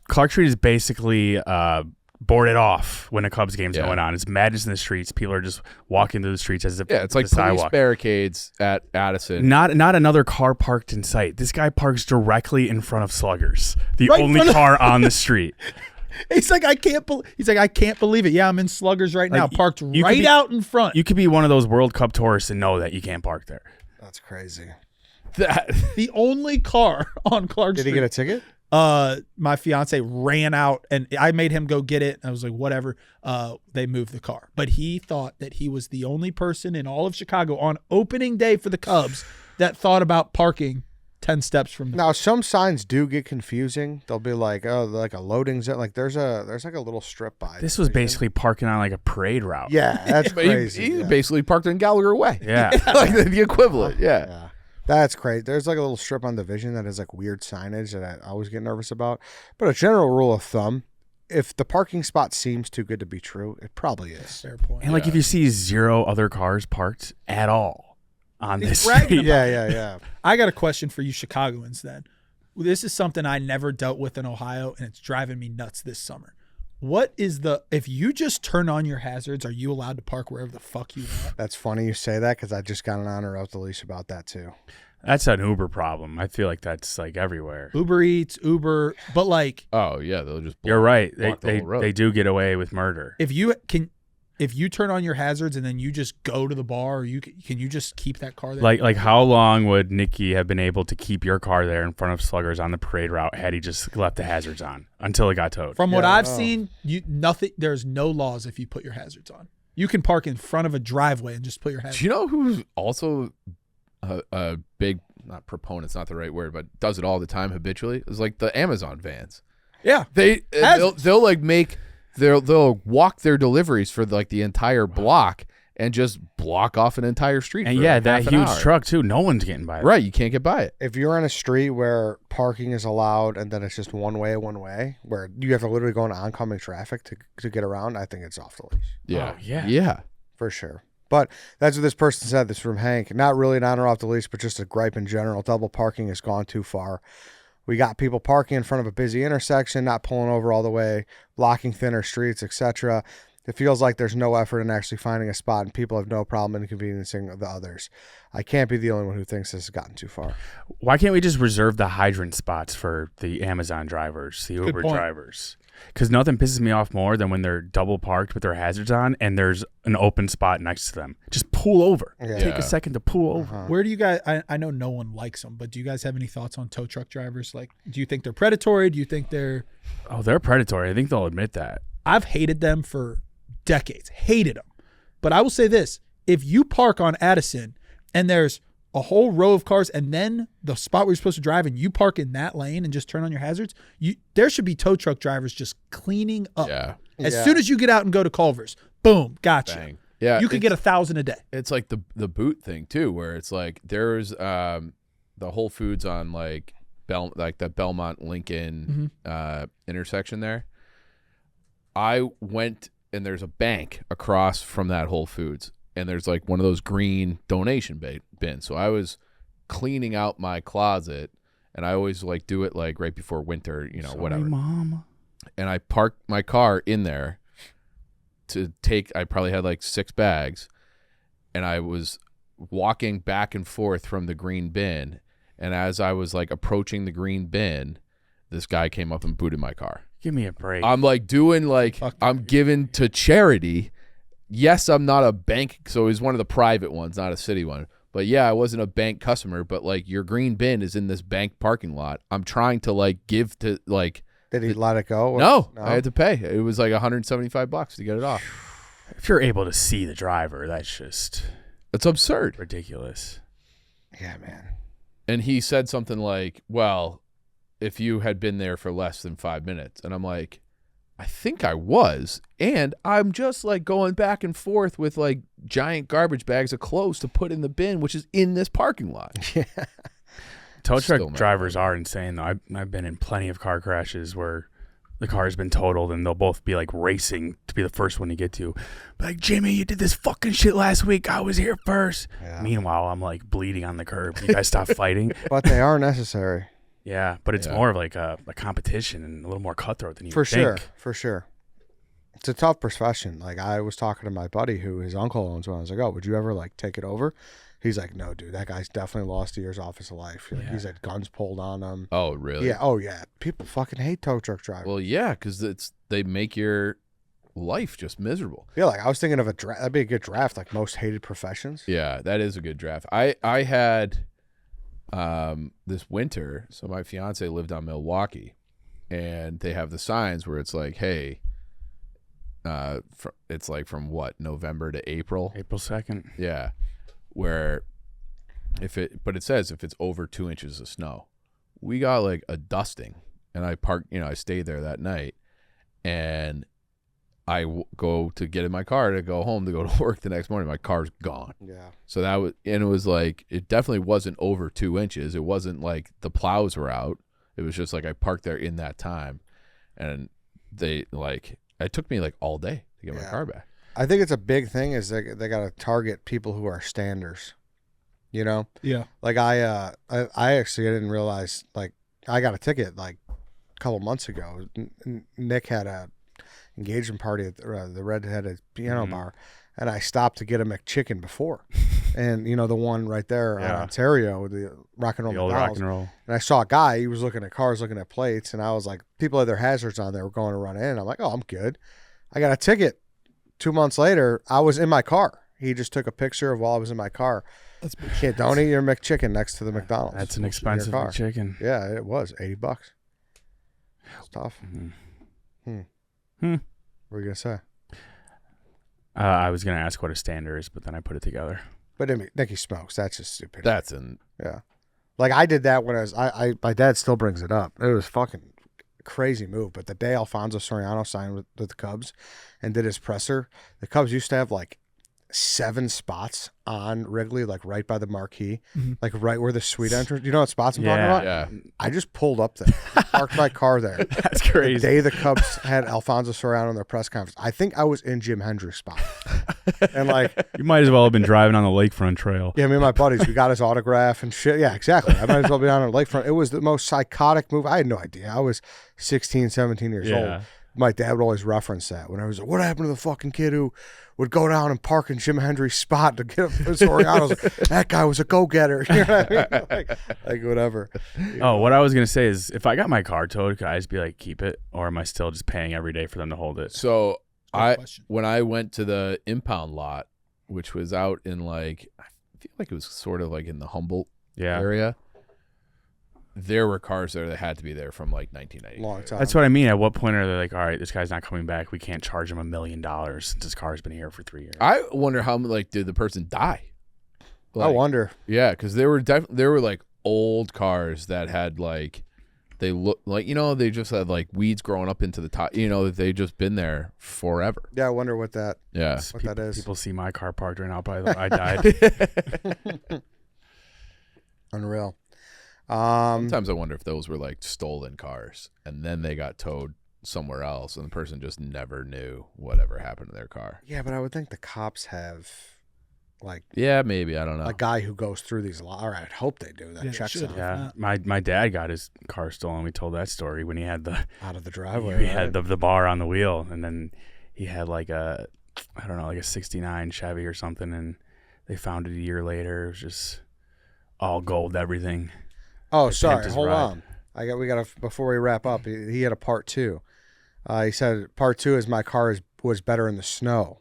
Clark Street is basically boarded off when a Cubs game's going on. It's madness in the streets. People are just walking through the streets as if it's like the police sidewalk. barricades at Addison. Not another car parked in sight. This guy parks directly in front of Sluggers, the Right in only front of- car on the street. He's like, I can't believe it. Yeah, I'm in Sluggers right now, Like, parked you could right be- out in front. You could be one of those World Cup tourists and know that you can't park there. That's crazy. The only car on Clark Did Street. he get a ticket? My fiance ran out, and I made him go get it. I was like, whatever. They moved the car, but he thought that he was the only person in all of Chicago on opening day for the Cubs that thought about parking 10 steps from the Now, some signs do get confusing. They'll be like, oh, like a loading zone. Like there's like a little strip by. This the was station. basically parking on like a parade route. Yeah, that's But crazy. he yeah. basically parked in Gallagher Way. Yeah. Like the equivalent. Yeah. Yeah. That's crazy. There's like a little strip on Division that has like weird signage that I always get nervous about. But a general rule of thumb, if the parking spot seems too good to be true, it probably is. fair point. And like if you see 0 other cars parked at all on He's this bragging street. Yeah. I got a question for you Chicagoans then. This is something I never dealt with in Ohio, and it's driving me nuts this summer. What is if you just turn on your hazards, are you allowed to park wherever the fuck you want? That's funny you say that because I just got an honor out the leash about that too. That's an Uber problem. I feel like that's like everywhere. Uber Eats, Uber, but like Oh yeah, they'll just. You're right. block the whole road. They do get away with murder. if you turn on your hazards and then you just go to the bar, or can you just keep that car there? Like how long would Nicky have been able to keep your car there in front of Sluggers on the parade route had he just left the hazards on until it got towed? From what Yeah, I've oh. seen, there's no laws if you put your hazards on. You can park in front of a driveway and just put your hazards. Do you know who's also a big, not proponent's not the right word, but does it all the time habitually? Is like the Amazon vans. Yeah, They'll like make they'll walk their deliveries for like the entire block and just block off an entire street. And for yeah, half that an huge hour. truck too. No one's getting by it. Right, you can't get by it. If you're on a street where parking is allowed and then it's just one way, where you have to literally go into oncoming traffic to get around, I think it's off the leash. Yeah, Oh, yeah. yeah. For sure. But that's what this person said. This is from Hank. Not really an honor off the leash, but just a gripe in general. Double parking has gone too far. We got people parking in front of a busy intersection, not pulling over all the way, blocking thinner streets, etc. It feels like there's no effort in actually finding a spot, and people have no problem inconveniencing the others. I can't be the only one who thinks this has gotten too far. Why can't we just reserve the hydrant spots for the Amazon drivers, the Uber point. drivers? Because nothing pisses me off more than when they're double parked with their hazards on and there's an open spot next to them. Just pull over. Yeah. Take a second to pull over. Where do you guys? I know no one likes them, but do you guys have any thoughts on tow truck drivers? Like, do you think they're predatory? Do you think they're? Oh, they're predatory. I think they'll admit that. I've hated them for decades. Hated them, but I will say this: if you park on Addison and there's a whole row of cars, and then the spot where you're supposed to drive, and you park in that lane and just turn on your hazards, there should be tow truck drivers just cleaning up. Yeah. As Yeah. soon as you get out and go to Culver's, boom, gotcha. Bang. Yeah, You could get 1,000 a day. It's like the boot thing too, where it's like there's the Whole Foods on like the Belmont Lincoln intersection there. I went and there's a bank across from that Whole Foods, and there's like one of those green donation bins. So I was cleaning out my closet, and I always like do it like right before winter, Sorry, whatever. Mom. And I parked my car in there to take. I probably had like 6 bags. and I was walking back and forth from the green bin, and as I was like approaching the green bin, this guy came up and booted my car. Give me a break. I'm like doing like I'm giving to charity. Yes, I'm not a bank, so he's one of the private ones, not a city one. But yeah, I wasn't a bank customer, but like your green bin is in this bank parking lot. I'm trying to like give to like. Did he let it go? No, I had to pay. It was like $175 to get it off. If you're able to see the driver, that's just It's absurd. ridiculous. Yeah, man. And he said something like, well, if you had been there for less than 5 minutes. And I'm like, I think I was. And I'm just like going back and forth with like giant garbage bags of clothes to put in the bin, which is in this parking lot. Yeah. Tow Still truck mad. drivers are insane, though. I've been in plenty of car crashes where the car's been totaled and they'll both be like racing to be the first one to get to. Like, Jimmy, you did this fucking shit last week. I was here first. Yeah. Meanwhile, I'm like bleeding on the curb. You guys stop fighting. But they are necessary. Yeah, but it's Yeah. more of like a competition and a little more cutthroat than you For think. sure. For sure. It's a tough profession. Like, I was talking to my buddy who his uncle owns one. I was like, oh, would you ever like take it over? He's like, no, dude, that guy's definitely lost years off his life. Like, he's had guns pulled on him. Oh, really? Yeah. Oh, yeah. People fucking hate tow truck drivers. Well, yeah, because they make your life just miserable. Yeah, like I was thinking of a draft. That'd be a good draft, like most hated professions. Yeah, that is a good draft. I had this winter, so my fiance lived on Milwaukee, and they have the signs where it's like, hey, it's like from what, November to April? April 2nd. Yeah, where but it says if it's over 2 inches of snow. We got like a dusting, and I I stayed there that night, and I go to get in my car to go home to go to work the next morning. My car's gone. Yeah. So it was like, it definitely wasn't over 2 inches. It wasn't like the plows were out. It was just like I parked there in that time, and it took me like all day to get my car back. I think it's a big thing is they got to target people who are standers. You know? Yeah. Like I actually didn't realize, like, I got a ticket like a couple months ago. Nick had a engagement party at the Red-Headed Piano Bar, and I stopped to get a McChicken before. And, you know, the one right there in Ontario, the Rock and Roll The old McDonald's. rock and roll. And I saw a guy, he was looking at cars, looking at plates, and I was like, people had their hazards on, they were going to run in. I'm like, oh, I'm good. I got a ticket. 2 months later, I was in my car. He just took a picture of while I was in my car. That's Yeah, don't eat your McChicken next to the McDonald's. That's an in your expensive car. chicken. Yeah, it was $80. It's tough. What were you gonna say? I was going to ask what a stander is, but then I put it together. But I mean, Nicky smokes. That's just stupid. Yeah, like I did that when I was. My dad still brings it up. It was fucking crazy move. But the day Alfonso Soriano signed with the Cubs and did his presser, the Cubs used to have like 7 spots on Wrigley, like right by the marquee, like right where the suite entrance. You know what spots I'm talking about? Yeah. I just pulled up there, parked my car there. That's The crazy. day the Cubs had Alfonso Soriano in their press conference, I think I was in Jim Hendry's spot. And like, You might as well have been driving on the lakefront trail. yeah, me and my buddies, we got his autograph and shit. Yeah, exactly. I might as well be on a lakefront. It was the most psychotic move. I had no idea. I was 16, 17 years old. My dad would always reference that when I was like, what happened to the fucking kid who would go down and park in Jim Hendry's spot to get up to Soriano? I was like, that guy was a go-getter. You know what I mean? Like whatever. Oh, what I was going to say is if I got my car towed, could I just be like, keep it? Or am I still just paying every day for them to hold it? So Good question. when I went to the impound lot, which was out in like, I feel like it was sort of like in the Humboldt area, there were cars there that had to be there from like 1990. Long time. That's what I mean. At what point are they like, all right, this guy's not coming back. We can't charge him $1 million since his car's been here for 3 years. I wonder how like did the person die? I Like, wonder. Yeah, because there were like old cars that had like they look like, you know, they just had like weeds growing up into the top. You know, they just been there forever. Yeah, I wonder what that Yeah. is. People see my car parked right now. Probably I died. Unreal. Sometimes I wonder if those were like stolen cars and then they got towed somewhere else and the person just never knew whatever happened to their car. Yeah, but I would think the cops have like Yeah, maybe. I don't know. a guy who goes through these. Or I'd hope they do. That Yeah, they checks should. out Yeah, my dad got his car stolen. We told that story when he had out of the driveway. he right? had the bar on the wheel, and then he had like a, I don't know, like a '69 Chevy or something, and They found it a year later. It was just all gold, everything. Oh, They sorry. pimped his Hold ride. on. We got to before we wrap up. He had a part 2. He said part 2 is my car was better in the snow.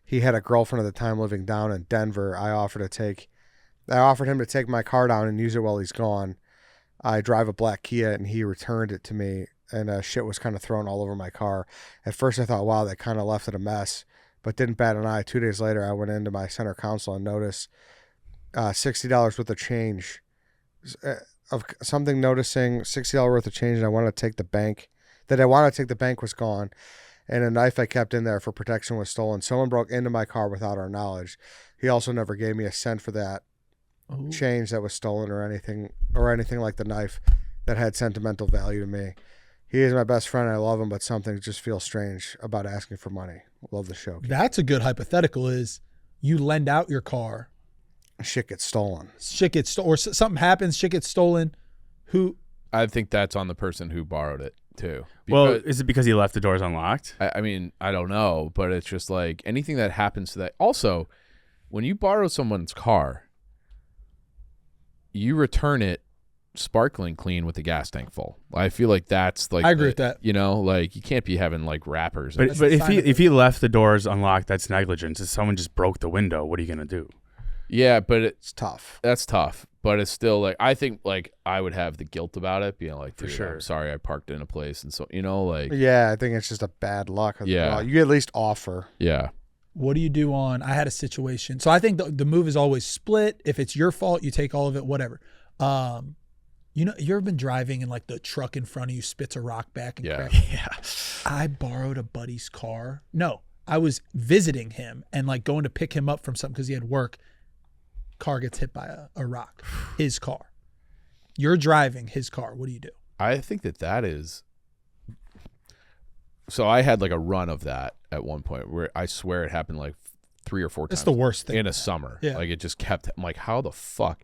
He had a girlfriend at the time living down in Denver. I offered him to take my car down and use it while he's gone. I drive a black Kia, and he returned it to me, and shit was kind of thrown all over my car. At first, I thought, wow, that kind of left it a mess, but didn't bat an eye. 2 days later, I went into my center console and noticed $60 worth of change. Of something noticing $60 worth of change, and I wanted to take the bank. That I wanted to take the bank was gone, and a knife I kept in there for protection was stolen. Someone broke into my car without our knowledge. He also never gave me a cent for that change that was stolen or anything like the knife that had sentimental value to me. He is my best friend. I love him, but something just feels strange about asking for money. Love the show. That's a good hypothetical. Is you lend out your car, Shit gets stolen. or something happens, shit gets stolen. Who? I think that's on the person who borrowed it too. Well, Because- is it because he left the doors unlocked? I mean, I don't know, but it's just like anything that happens to that. Also, when you borrow someone's car, you return it sparkling clean with the gas tank full. I feel like that's like I agree with that. You know, like you can't be having like wrappers. But That's but the if sign he of it. if he left the doors unlocked, that's negligence. If someone just broke the window, what are you gonna do? Yeah, but It's tough. that's tough. But it's still like I think like I would have the guilt about it, being like, For dude, sure. I'm sorry I parked in a place, and so you know, like Yeah, I think it's just a bad luck. Yeah. Well, you at least offer. yeah, What do you do on? I had a situation. So I think the move is always split. If it's your fault, you take all of it. Whatever. You know, you ever been driving and like the truck in front of you spits a rock back and Yeah. cracks? Yeah. I borrowed a buddy's car. No, I was visiting him and like going to pick him up from something because he had work. Car gets hit by a rock. His car. You're driving his car. What do you do? I think that is. So I had like a run of that at one point where I swear it happened like 3 or 4 times. That's the worst thing. in a summer. Yeah. Like it just kept. I'm like, how the fuck?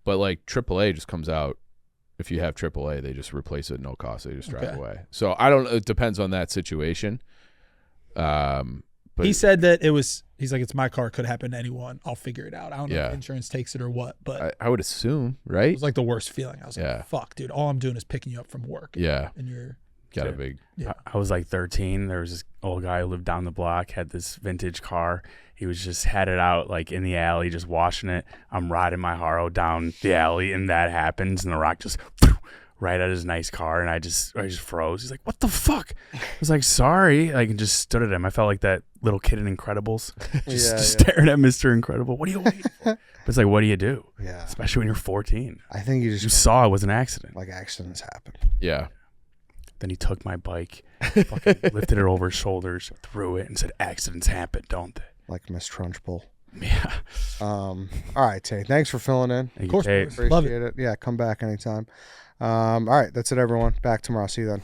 But like AAA just comes out. If you have AAA, they just replace it at no cost. They just drive Okay. away. So I don't. It depends on that situation. But He said that he's like, it's my car. Could happen to anyone. I'll figure it out. I don't know Yeah. if insurance takes it or what, but I would assume, it right? was like the worst feeling. I was Yeah. like, fuck, dude. All I'm doing is picking you up from work. Yeah, And you're, got a Yeah. big. Yeah. I was like 13. There was this old guy who lived down the block, had this vintage car. He was just had it out like in the alley, just washing it. I'm riding my Haro down the alley, and that happens, and the rock just right at his nice car, and I just froze. He's like, "What the fuck?" I was like, "Sorry," like, and just stood at him. I felt like that little kid in Incredibles, just staring at Mr. Incredible. What are you waiting for? But it's like, what do you do? Yeah. Especially when you're 14. I think you You just saw it was an accident. like accidents happen. Yeah, Then he took my bike, fucking lifted it over his shoulders, threw it, and said, "Accidents happen, don't they?" Like Miss Trunchbull. Yeah. All right, Tate. Thanks for filling in. Thank you, course, Tate. boys. Love it. Appreciate it. Yeah, come back anytime. All right, that's it, everyone. Back tomorrow. See you then.